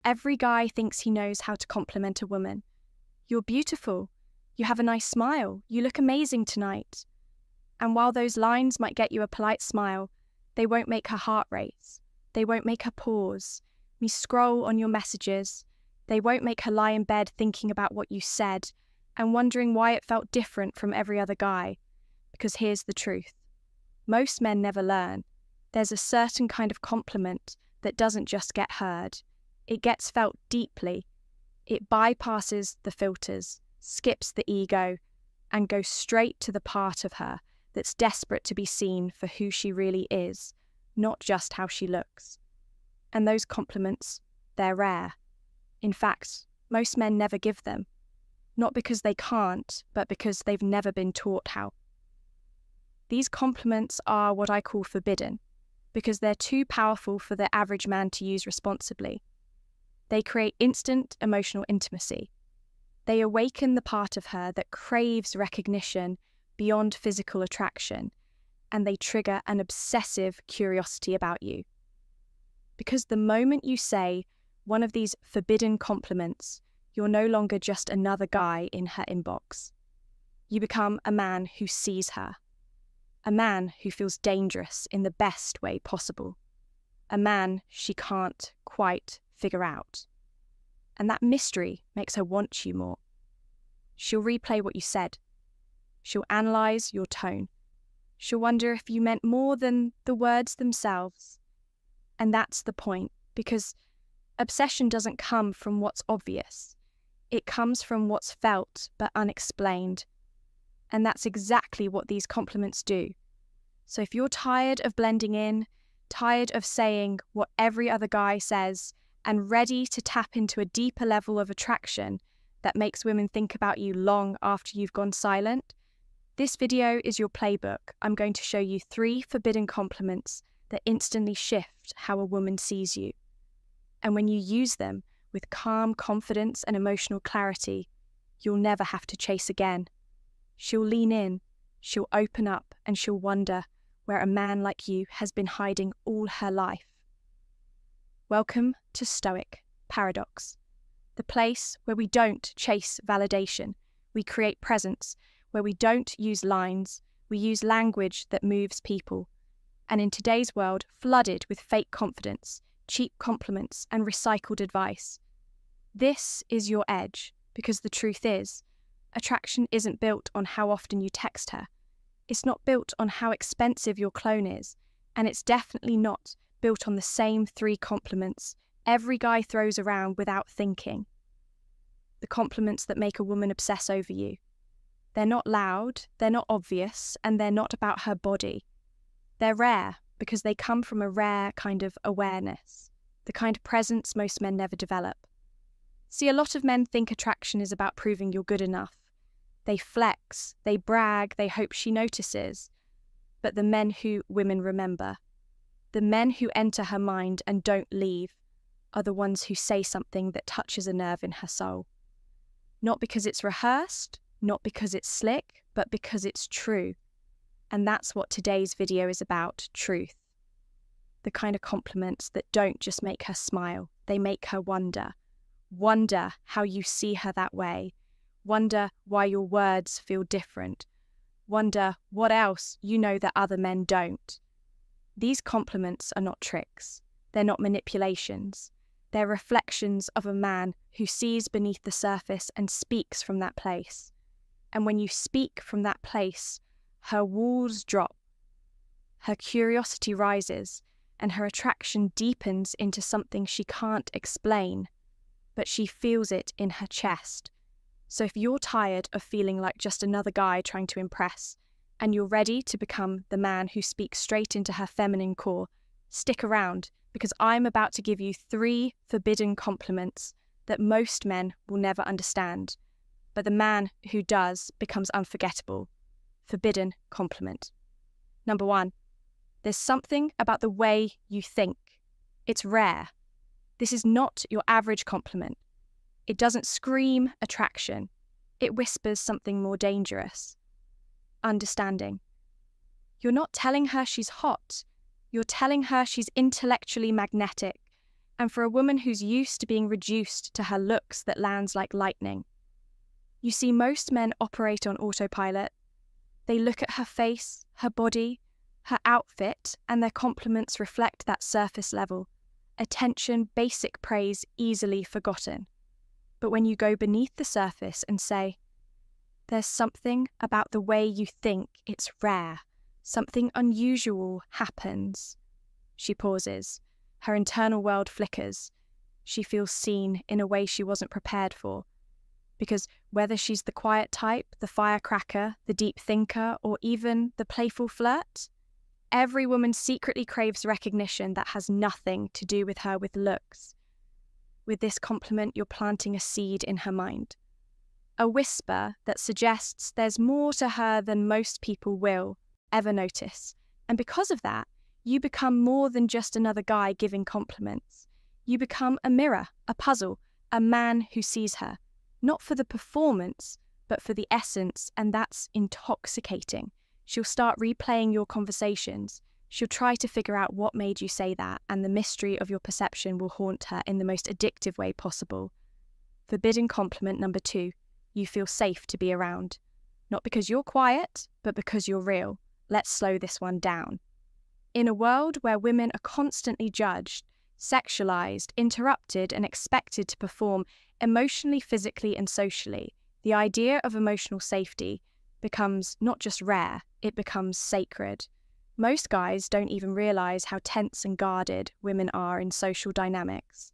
every guy thinks he knows how to compliment a woman. You're beautiful. You have a nice smile. You look amazing tonight. And while those lines might get you a polite smile, they won't make her heart race. They won't make her pause, me scroll on your messages. They won't make her lie in bed thinking about what you said and wondering why it felt different from every other guy. Because here's the truth. Most men never learn. There's a certain kind of compliment that doesn't just get heard. It gets felt deeply. It bypasses the filters, skips the ego, and goes straight to the part of her that's desperate to be seen for who she really is, not just how she looks. And those compliments, they're rare. In fact, most men never give them. Not because they can't, but because they've never been taught how. These compliments are what I call forbidden, because they're too powerful for the average man to use responsibly. They create instant emotional intimacy. They awaken the part of her that craves recognition beyond physical attraction, and they trigger an obsessive curiosity about you. Because the moment you say one of these forbidden compliments, you're no longer just another guy in her inbox. You become a man who sees her. A man who feels dangerous in the best way possible. A man she can't quite figure out. And that mystery makes her want you more. She'll replay what you said. She'll analyse your tone. She'll wonder if you meant more than the words themselves. And that's the point, because obsession doesn't come from what's obvious. It comes from what's felt but unexplained. And that's exactly what these compliments do. So if you're tired of blending in, tired of saying what every other guy says, and ready to tap into a deeper level of attraction that makes women think about you long after you've gone silent, this video is your playbook. I'm going to show you 3 forbidden compliments that instantly shift how a woman sees you. And when you use them with calm confidence and emotional clarity, you'll never have to chase again. She'll lean in, she'll open up, and she'll wonder where a man like you has been hiding all her life. Welcome to Stoic Paradox, the place where we don't chase validation, we create presence, where we don't use lines, we use language that moves people. And in today's world, flooded with fake confidence, cheap compliments, and recycled advice, this is your edge, because the truth is, attraction isn't built on how often you text her. It's not built on how expensive your clone is, and it's definitely not built on the same 3 compliments every guy throws around without thinking. The compliments that make a woman obsess over you. They're not loud, they're not obvious, and they're not about her body. They're rare because they come from a rare kind of awareness, the kind of presence most men never develop. See, a lot of men think attraction is about proving you're good enough. They flex, they brag, they hope she notices. But the men who women remember, the men who enter her mind and don't leave, are the ones who say something that touches a nerve in her soul. Not because it's rehearsed, not because it's slick, but because it's true. And that's what today's video is about, truth. The kind of compliments that don't just make her smile, they make her wonder. Wonder how you see her that way. Wonder why your words feel different. Wonder what else you know that other men don't. These compliments are not tricks. They're not manipulations. They're reflections of a man who sees beneath the surface and speaks from that place. And when you speak from that place, her walls drop. Her curiosity rises, and her attraction deepens into something she can't explain, but she feels it in her chest. So if you're tired of feeling like just another guy trying to impress, and you're ready to become the man who speaks straight into her feminine core, stick around, because I'm about to give you 3 forbidden compliments that most men will never understand, but the man who does becomes unforgettable. Forbidden compliment. Number 1, there's something about the way you think. It's rare. This is not your average compliment. It doesn't scream attraction. It whispers something more dangerous. Understanding. You're not telling her she's hot. You're telling her she's intellectually magnetic. and for a woman who's used to being reduced to her looks that lands like lightning. You see, most men operate on autopilot. They look at her face, her body, her outfit, and their compliments reflect that surface level. Attention, basic praise, easily forgotten. But when you go beneath the surface and say, "There's something about the way you think, it's rare. Something unusual happens." She pauses. Her internal world flickers. She feels seen in a way she wasn't prepared for. Because whether she's the quiet type, the firecracker, the deep thinker, or even the playful flirt, every woman secretly craves recognition that has nothing to do with her with looks. With this compliment, you're planting a seed in her mind. A whisper that suggests there's more to her than most people will ever notice. And because of that, you become more than just another guy giving compliments. You become a mirror, a puzzle, a man who sees her. Not for the performance, but for the essence, and that's intoxicating. She'll start replaying your conversations. She'll try to figure out what made you say that, and the mystery of your perception will haunt her in the most addictive way possible. Forbidden compliment number 2, you feel safe to be around. Not because you're quiet, but because you're real. Let's slow this one down. In a world where women are constantly judged, sexualized, interrupted, and expected to perform emotionally, physically, and socially, the idea of emotional safety becomes not just rare, it becomes sacred. Most guys don't even realize how tense and guarded women are in social dynamics.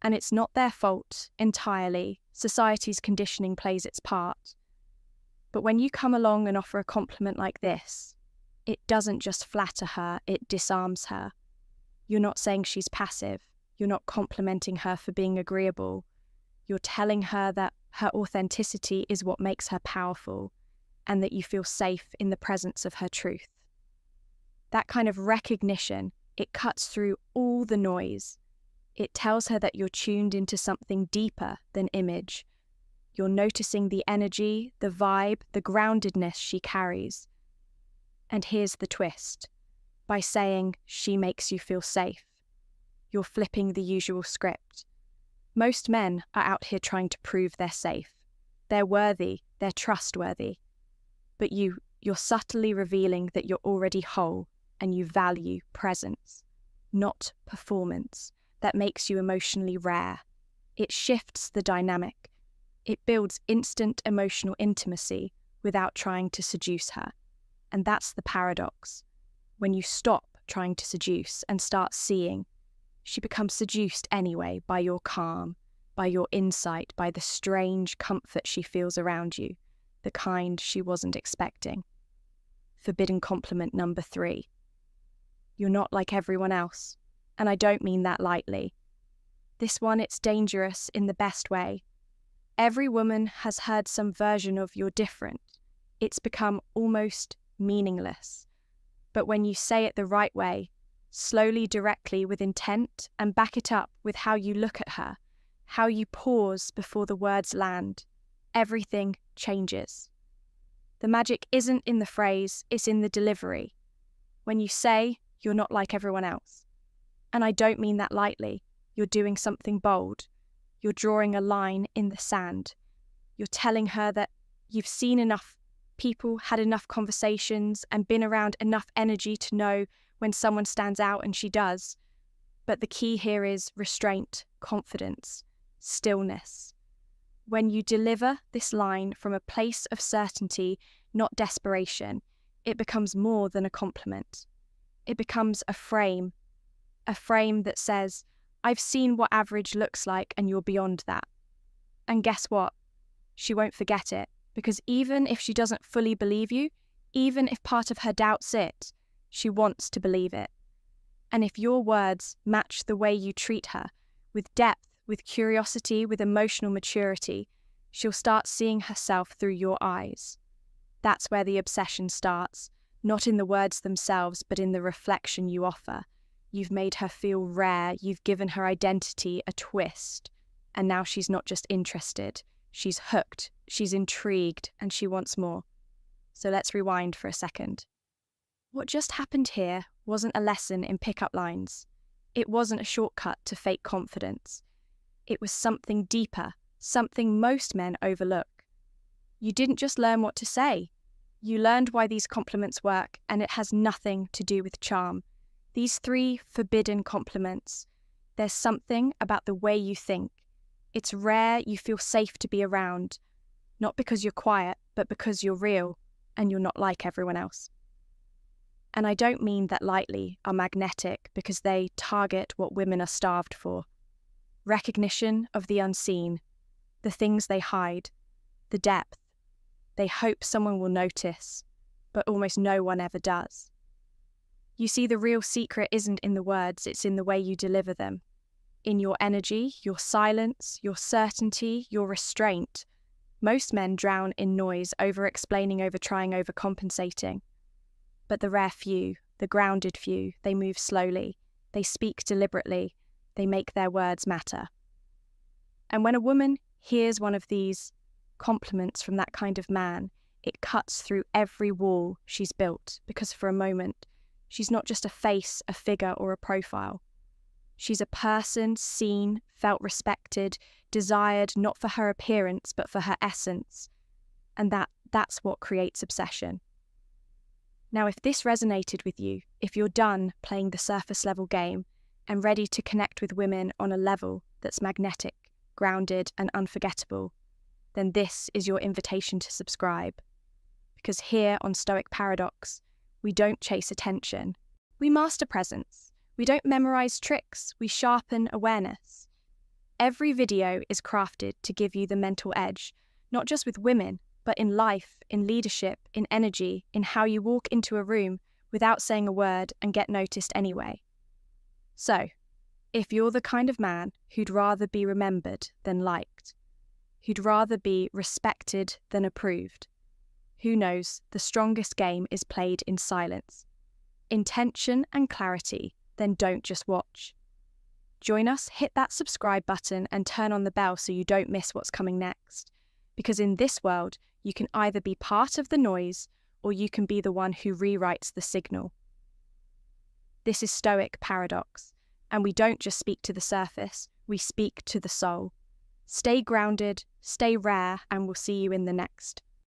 And it's not their fault entirely. Society's conditioning plays its part. But when you come along and offer a compliment like this, it doesn't just flatter her, it disarms her. You're not saying she's passive. You're not complimenting her for being agreeable. You're telling her that her authenticity is what makes her powerful, and that you feel safe in the presence of her truth. That kind of recognition, it cuts through all the noise. It tells her that you're tuned into something deeper than image. You're noticing the energy, the vibe, the groundedness she carries. And here's the twist. By saying she makes you feel safe, you're flipping the usual script. Most men are out here trying to prove they're safe. They're worthy, they're trustworthy. But you're subtly revealing that you're already whole and you value presence, not performance. That makes you emotionally rare. It shifts the dynamic. It builds instant emotional intimacy without trying to seduce her. And that's the paradox. When you stop trying to seduce and start seeing, she becomes seduced anyway by your calm, by your insight, by the strange comfort she feels around you, the kind she wasn't expecting. Forbidden compliment number 3. You're not like everyone else, and I don't mean that lightly. This one, it's dangerous in the best way. Every woman has heard some version of you're different. It's become almost meaningless. But when you say it the right way, slowly, directly, with intent, and back it up with how you look at her, how you pause before the words land, everything changes. The magic isn't in the phrase, it's in the delivery. When you say, you're not like everyone else. And I don't mean that lightly. You're doing something bold. You're drawing a line in the sand. You're telling her that you've seen enough people, had enough conversations, and been around enough energy to know when someone stands out, and she does. But the key here is restraint, confidence, stillness. When you deliver this line from a place of certainty, not desperation, it becomes more than a compliment. It becomes a frame that says, I've seen what average looks like and you're beyond that. And guess what? She won't forget it, because even if she doesn't fully believe you, even if part of her doubts it, she wants to believe it. And if your words match the way you treat her, with depth, with curiosity, with emotional maturity, she'll start seeing herself through your eyes. That's where the obsession starts, not in the words themselves, but in the reflection you offer. You've made her feel rare, you've given her identity a twist, and now she's not just interested, she's hooked, she's intrigued, and she wants more. So let's rewind for a second. What just happened here wasn't a lesson in pickup lines. It wasn't a shortcut to fake confidence. It was something deeper, something most men overlook. You didn't just learn what to say. You learned why these compliments work, and it has nothing to do with charm. These 3 forbidden compliments. There's something about the way you think. It's rare you feel safe to be around, not because you're quiet, but because you're real and you're not like everyone else. And I don't mean that lightly, are magnetic because they target what women are starved for. Recognition of the unseen, the things they hide, the depth. They hope someone will notice, but almost no one ever does. You see, the real secret isn't in the words, it's in the way you deliver them. In your energy, your silence, your certainty, your restraint. Most men drown in noise, over-explaining, over-trying, over-compensating. But the rare few, the grounded few, they move slowly, they speak deliberately, they make their words matter. And when a woman hears one of these compliments from that kind of man, it cuts through every wall she's built, because for a moment, she's not just a face, a figure, or a profile. She's a person seen, felt respected, desired not for her appearance, but for her essence. And that's what creates obsession. Now, if this resonated with you, if you're done playing the surface level game and ready to connect with women on a level that's magnetic, grounded, and unforgettable, then this is your invitation to subscribe. Because here on Stoic Paradox, we don't chase attention. We master presence. We don't memorize tricks. We sharpen awareness. Every video is crafted to give you the mental edge, not just with women, but in life, in leadership, in energy, in how you walk into a room without saying a word and get noticed anyway. So, if you're the kind of man who'd rather be remembered than liked, who'd rather be respected than approved, who knows the strongest game is played in silence. Intention and clarity, then don't just watch. Join us, hit that subscribe button and turn on the bell so you don't miss what's coming next. Because in this world, you can either be part of the noise or you can be the one who rewrites the signal. This is Stoic Paradox, and we don't just speak to the surface, we speak to the soul. Stay grounded, stay rare, and we'll see you in the next.